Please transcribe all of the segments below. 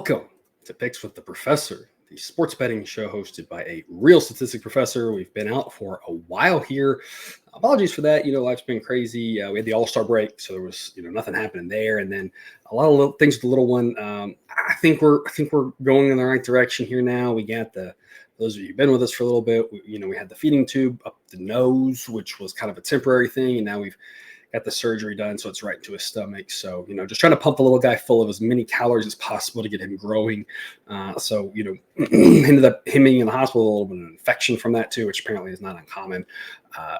Welcome to Picks with the Professor, the sports betting show hosted by a real statistic professor. We've been out for a while here. Apologies for that. Life's been crazy. We had the All-Star break, so there was nothing happening there, and then a lot of little things with the little one. I think we're going in the right direction here now. We got those of you who've been with us for a little bit. We had the feeding tube up the nose, which was kind of a temporary thing, and now we've got the surgery done, so it's right into his stomach. So, just trying to pump the little guy full of as many calories as possible to get him growing. Ended up him being in the hospital, a little bit of an infection from that too, which apparently is not uncommon.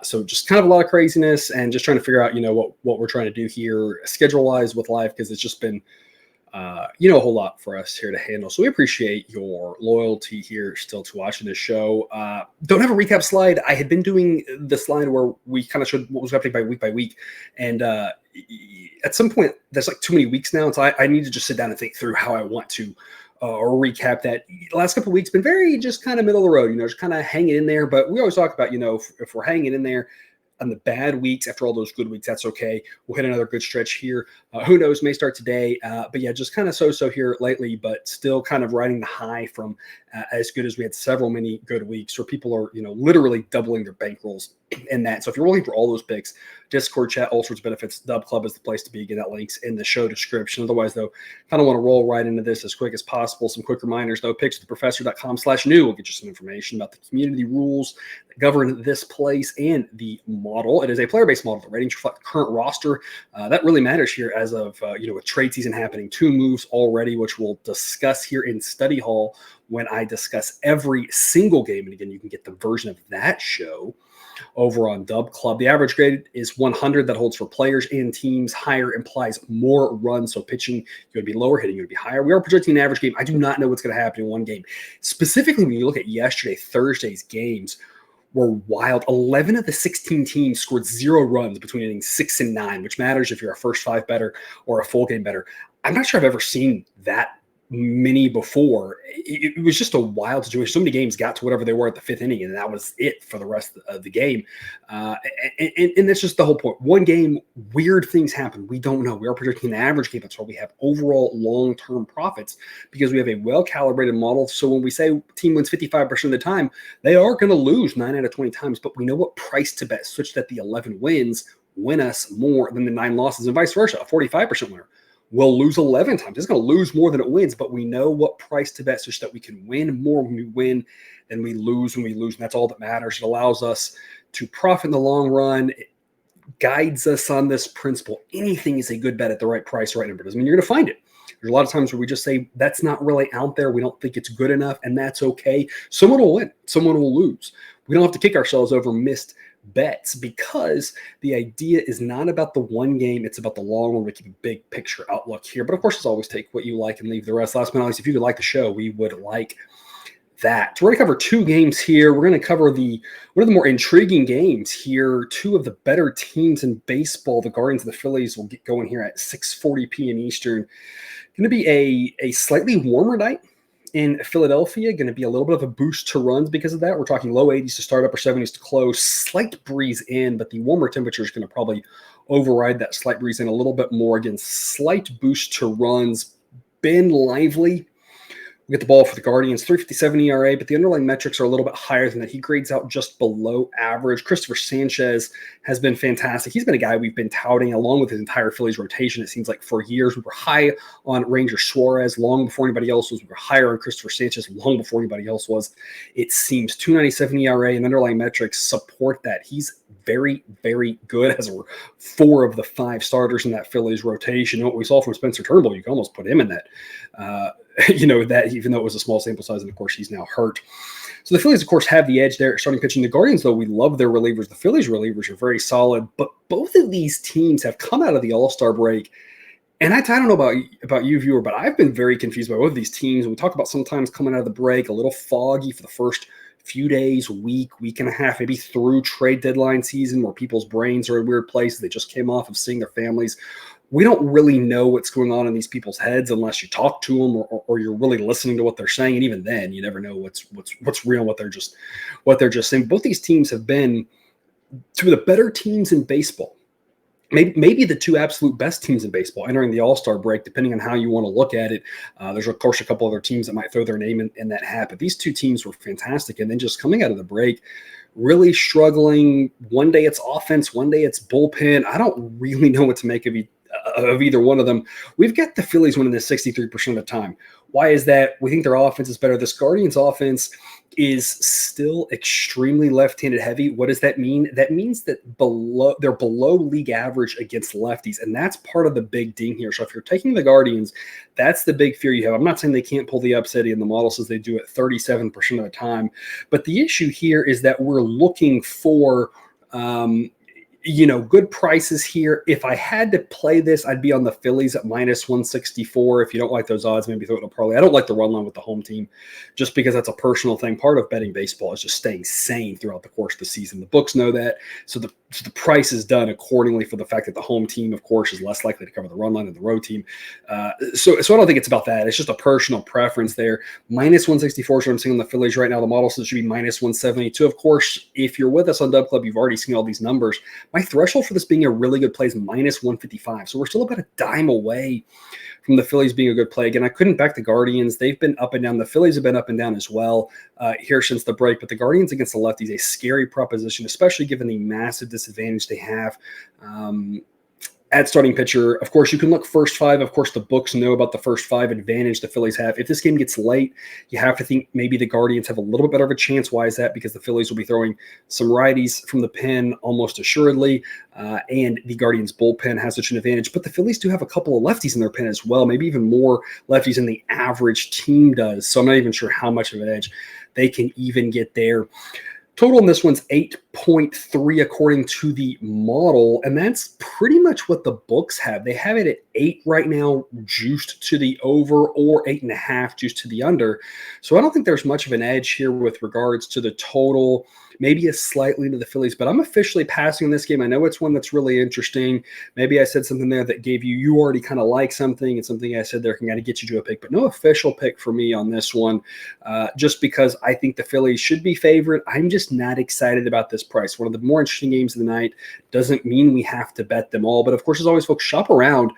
So just kind of a lot of craziness and just trying to figure out, what we're trying to do here schedule-wise with life, because it's just been a whole lot for us here to handle. So we appreciate your loyalty here still to watching this show. Don't have a recap slide. I had been doing the slide where we kind of showed what was happening by week. And at some point, there's like too many weeks now. So I need to just sit down and think through how I want to recap that. The last couple of weeks been very just kind of middle of the road, just kind of hanging in there. But we always talk about, if we're hanging in there on the bad weeks, after all those good weeks, that's okay. We'll hit another good stretch here. Who knows, may start today. But yeah, just kind of so here lately, but still kind of riding the high from as good as we had many good weeks where people are, literally doubling their bankrolls in that. So if you're looking for all those picks, Discord chat, all sorts of benefits, Dub Club is the place to be. Get that links in the show description. Otherwise, though, kind of want to roll right into this as quick as possible. Some quick reminders, though. Pickswiththeprofessor.com/new will get you some information about the community rules that govern this place and the model. It is a player-based model. The ratings reflect the current roster. That really matters here as of, with trade season happening. 2 moves already, which we'll discuss here in Study Hall when I discuss every single game. And again, you can get the version of that show over on Dub Club. The average grade is 100. That holds for players and teams. Higher implies more runs. So pitching, you're going to be lower, hitting, you're going to be higher. We are projecting an average game. I do not know what's going to happen in one game. Specifically, when you look at Thursday's games were wild. 11 of the 16 teams scored 0 runs between innings 6 and 9, which matters if you're a first 5 bettor or a full game bettor. I'm not sure I've ever seen that many before. It was just a wild situation. So many games got to whatever they were at the 5th inning, and that was it for the rest of the game. And that's just the whole point. One game, weird things happen. We don't know. We are predicting an average game. That's why we have overall long-term profits, because we have a well-calibrated model. So when we say team wins 55% of the time, they are going to lose 9 out of 20 times, but we know what price to bet, such that the 11 wins win us more than the 9 losses, and vice versa. A 45% winner will lose 11 times. It's going to lose more than it wins, but we know what price to bet such that we can win more when we win than we lose when we lose. And that's all that matters. It allows us to profit in the long run. It guides us on this principle. Anything is a good bet at the right price, right number. Doesn't mean you're going to find it. There's a lot of times where we just say that's not really out there. We don't think it's good enough, and that's okay. Someone will win. Someone will lose. We don't have to kick ourselves over missed bets, because the idea is not about the one game, it's about the long run. We keep a big picture outlook here, but of course, as always, take what you like and leave the rest. Last but not least, if you could like the show, we would like that. So we're going to cover 2 games here. We're going to cover one of the more intriguing games here. 2 of the better teams in baseball. The Guardians and the Phillies will get going here at 6:40 p.m. Eastern. Going to be a slightly warmer night in Philadelphia. Going to be a little bit of a boost to runs because of that. We're talking low 80s to start, upper 70s to close, slight breeze in, but the warmer temperature is going to probably override that slight breeze in a little bit more. Again, slight boost to runs. Ben Lively we get the ball for the Guardians, 3.57 ERA, but the underlying metrics are a little bit higher than that. He grades out just below average. Christopher Sanchez has been fantastic. He's been a guy we've been touting along with his entire Phillies rotation. It seems like for years we were high on Ranger Suarez long before anybody else was. We were higher on Christopher Sanchez long before anybody else was. It seems 2.97 ERA and underlying metrics support that. He's very, very good, as were 4 of the 5 starters in that Phillies rotation. And what we saw from Spencer Turnbull, you can almost put him in that. That even though it was a small sample size, and of course he's now hurt. So the Phillies, of course, have the edge there at starting pitching. The Guardians, though, we love their relievers. The Phillies relievers are very solid, but both of these teams have come out of the All-Star break. And I don't know about you, viewer, but I've been very confused by both of these teams. We talk about sometimes coming out of the break a little foggy for the first few days, week and a half, maybe through trade deadline season where people's brains are in weird places. They just came off of seeing their families. We don't really know what's going on in these people's heads unless you talk to them or you're really listening to what they're saying. And even then, you never know what's real, what they're just saying. Both these teams have been 2 of the better teams in baseball maybe the two absolute best teams in baseball entering the All-Star break, depending on how you want to look at it. There's, of course, a couple other teams that might throw their name in that hat, but these two teams were fantastic. And then just coming out of the break, really struggling. One day it's offense, one day it's bullpen. I don't really know what to make of either one of them. We've got the Phillies winning this 63% of the time. Why is that? We think their offense is better. This Guardians offense is still extremely left-handed heavy. What does that mean? That means that they're below league average against lefties, and that's part of the big ding here. So if you're taking the Guardians, that's the big fear you have. I'm not saying they can't pull the upset, and the model says they do it 37% of the time, but the issue here is that we're looking for good prices here. If I had to play this, I'd be on the Phillies at -164. If you don't like those odds, maybe throw it in a parlay. I don't like the run line with the home team just because that's a personal thing. Part of betting baseball is just staying sane throughout the course of the season. The books know that. So the price is done accordingly for the fact that the home team, of course, is less likely to cover the run line than the road team. So I don't think it's about that. It's just a personal preference there. -164 is what I'm seeing on the Phillies right now. The model says it should be -172. Of course, if you're with us on Dub Club, you've already seen all these numbers. My threshold for this being a really good play is -155. So we're still about a dime away from the Phillies being a good play. Again, I couldn't back the Guardians. They've been up and down. The Phillies have been up and down as well here since the break. But the Guardians against the lefties, a scary proposition, especially given the massive disadvantage they have at starting pitcher. Of course, you can look first five. Of course, the books know about the first five advantage the Phillies have. If this game gets late, you have to think maybe the Guardians have a little bit better of a chance. Why is that? Because the Phillies will be throwing some righties from the pen almost assuredly, and the Guardians bullpen has such an advantage. But the Phillies do have a couple of lefties in their pen as well, maybe even more lefties than the average team does. So I'm not even sure how much of an edge they can even get there. Total in this one's 8.3 according to the model, and that's pretty much what the books have. They have it at 8 right now, juiced to the over, or 8.5 juiced to the under. So I don't think there's much of an edge here with regards to the total. Maybe a slight lean to the Phillies, but I'm officially passing this game. I know it's one that's really interesting. Maybe I said something there that gave you already kind of like something, and something I said there can kind of get you to a pick, but no official pick for me on this one, just because I think the Phillies should be favored. I'm just not excited about this price. One of the more interesting games of the night. Doesn't mean we have to bet them all, but of course, as always, folks, shop around.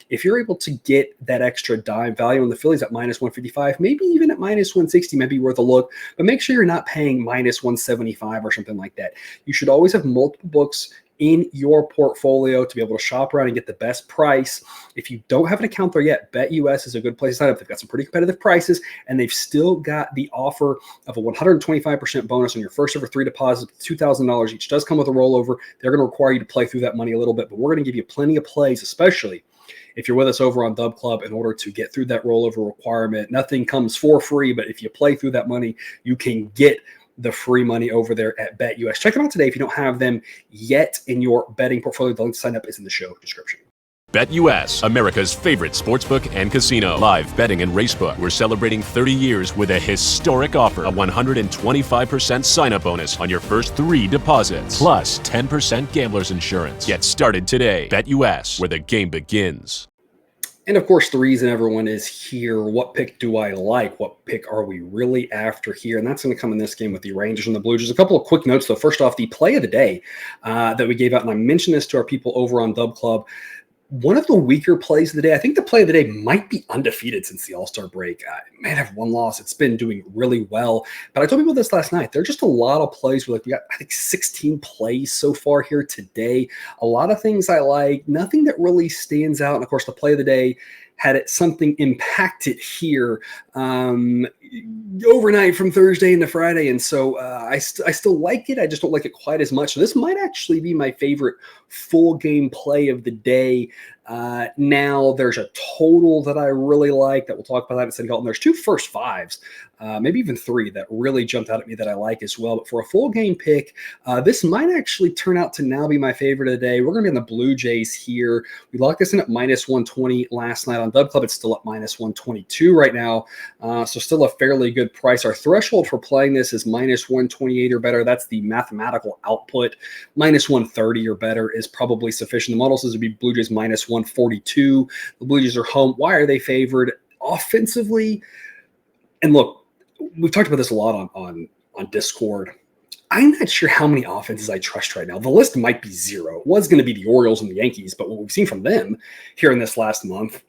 If you're able to get that extra dime value on the Phillies at -155, maybe even at -160, might be worth a look, but make sure you're not paying -175 or something like that. You should always have multiple books in your portfolio to be able to shop around and get the best price. If you don't have an account there yet, BetUS is a good place to sign up. They've got some pretty competitive prices, and they've still got the offer of a 125% bonus on your first ever 3 deposits, $2,000 each. Does come with a rollover. They're going to require you to play through that money a little bit, but we're going to give you plenty of plays, especially if you're with us over on Dub Club, in order to get through that rollover requirement. Nothing comes for free, but if you play through that money, you can get the free money over there at BetUS. Check them out today if you don't have them yet in your betting portfolio. The link to sign up is in the show description. BetUS, America's favorite sportsbook and casino. Live betting and racebook. We're celebrating 30 years with a historic offer. A 125% sign-up bonus on your first 3 deposits. Plus 10% gambler's insurance. Get started today. BetUS, where the game begins. And of course, the reason everyone is here, what pick do I like? What pick are we really after here? And that's going to come in this game with the Rangers and the Blue Jays. A couple of quick notes, though. First off, the play of the day that we gave out, and I mentioned this to our people over on Dub Club. One of the weaker plays of the day, I think the play of the day might be undefeated since the All-Star break. It may have one loss. It's been doing really well. But I told people this last night. There are just a lot of plays. We got, I think, 16 plays so far here today. A lot of things I like. Nothing that really stands out. And, of course, the play of the day had something impacted here overnight from Thursday into Friday. And so I still like it. I just don't like it quite as much. So this might actually be my favorite full game play of the day. Now there's a total that I really like that we'll talk about that in a second. And there's 2 first fives, maybe even 3 that really jumped out at me that I like as well. But for a full game pick, this might actually turn out to now be my favorite of the day. We're going to be on the Blue Jays here. We locked this in at -120 last night on Dub Club. It's still at -122 right now. So still a fairly good price. Our threshold for playing this is -128 or better. That's the mathematical output. -130 or better is probably sufficient. The model says it'd be Blue Jays -142. The Blue Jays are home. Why are they favored? Offensively, and look, we've talked about this a lot on Discord. I'm not sure how many offenses I trust right now. The list might be zero. It was going to be the Orioles and the Yankees, but what we've seen from them here in this last month,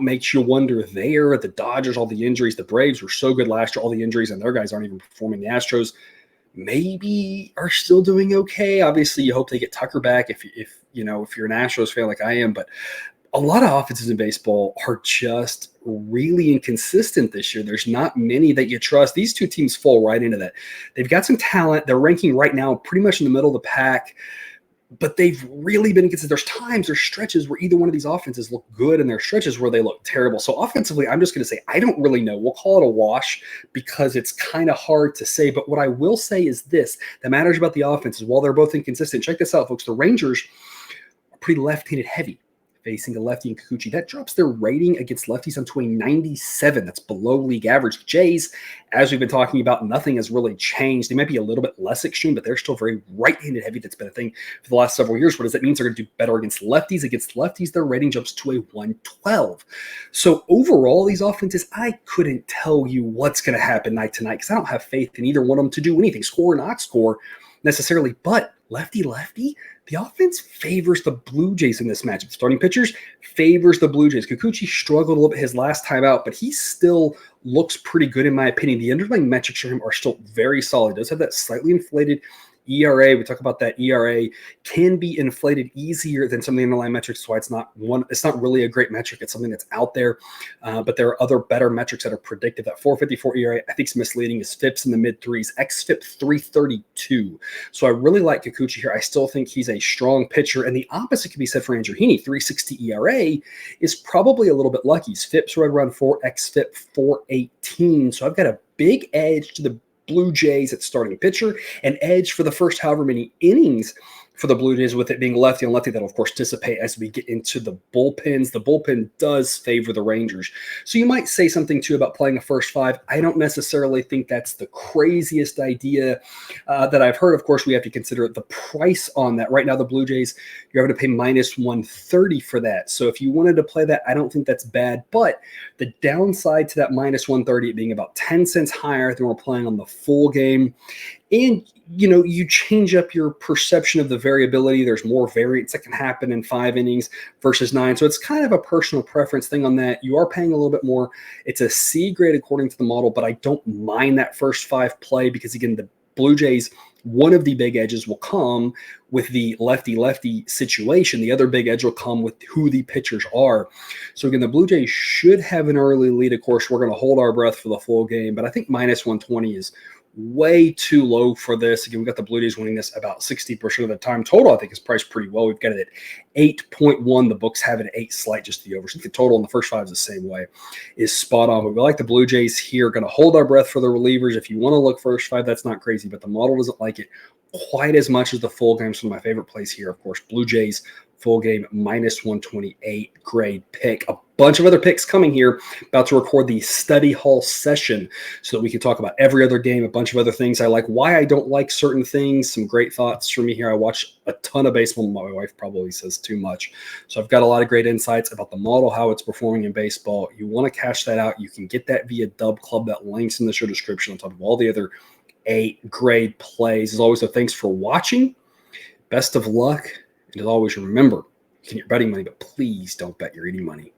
makes you wonder there. The Dodgers, all the injuries. The Braves were so good last year, all the injuries, and their guys aren't even performing. The Astros maybe are still doing okay. Obviously, you hope they get Tucker back if you're an Astros fan like I am, but a lot of offenses in baseball are just really inconsistent this year. There's not many that you trust. These two teams fall right into that. They've got some talent. They're ranking right now pretty much in the middle of the pack, but they've really been inconsistent. There's stretches where either one of these offenses look good and there's stretches where they look terrible. So offensively, I'm just going to say I don't really know. We'll call it a wash because it's kind of hard to say. But what I will say is this that matters about the offenses. While they're both inconsistent, check this out, folks. The Rangers are pretty left-handed heavy, facing a lefty in Kikuchi. That drops their rating against lefties onto a 97. That's below league average. Jays, as we've been talking about, nothing has really changed. They might be a little bit less extreme, but they're still very right-handed heavy. That's been a thing for the last several years. What does that mean? They're going to do better against lefties. Against lefties, their rating jumps to a 112. So overall, these offenses, I couldn't tell you what's going to happen night to night because I don't have faith in either one of them to do anything, score or not score necessarily. But lefty, the offense favors the Blue Jays in this matchup. The starting pitchers favors the Blue Jays. Kikuchi struggled a little bit his last time out, but he still looks pretty good in my opinion. The underlying metrics for him are still very solid. He does have that slightly inflated ERA. We talk about that ERA can be inflated easier than some of the underlying metrics. That's why it's not really a great metric. It's something that's out there, but there are other better metrics that are predictive. That 4.54 ERA I think is misleading. His FIP's in the mid threes, xFIP 332. So I really like Kikuchi here. I still think he's a strong pitcher, and the opposite can be said for Andrew Heaney. 3.60 ERA is probably a little bit lucky. His FIP's right around 4, xFIP 4.18. So I've got a big edge to the Blue Jays at starting pitcher, an edge for the first however many innings for the Blue Jays, with it being lefty on lefty. That'll, of course, dissipate as we get into the bullpens. The bullpen does favor the Rangers. So you might say something, too, about playing a first five. I don't necessarily think that's the craziest idea that I've heard. Of course, we have to consider the price on that. Right now, the Blue Jays, you're having to pay minus 130 for that. So if you wanted to play that, I don't think that's bad. But the downside to that minus 130, it being about 10 cents higher than we're playing on the full game. And, you change up your perception of the variability. There's more variance that can happen in 5 innings versus 9. So it's kind of a personal preference thing on that. You are paying a little bit more. It's a C grade according to the model, but I don't mind that first 5 play because, again, the Blue Jays, one of the big edges will come with the lefty-lefty situation. The other big edge will come with who the pitchers are. So, again, the Blue Jays should have an early lead. Of course, we're going to hold our breath for the full game, but I think minus 120 is way too low for this. Again, we've got the Blue Jays winning this about 60% of the time. Total, I think, is priced pretty well. We've got it at 8.1. The books have it at 8, slight just the over. So I think the total in the first 5 is the same way, is spot on. But we like the Blue Jays here. Going to hold our breath for the relievers. If you want to look first 5, that's not crazy, but the model doesn't like it quite as much as the full game. So my favorite plays here, of course, Blue Jays full game minus 128 grade pick. A bunch of other picks coming here. About to record the study hall session so that we can talk about every other game, a bunch of other things I like, why I don't like certain things, some great thoughts from me here. I watch a ton of baseball. My wife probably says too much. So I've got a lot of great insights about the model, how it's performing in baseball. You want to cash that out. You can get that via Dub Club. That link's in the show description on top of all the other 8 grade plays. As always, so thanks for watching. Best of luck. And as always, remember, you can get your betting money, but please don't bet your eating money.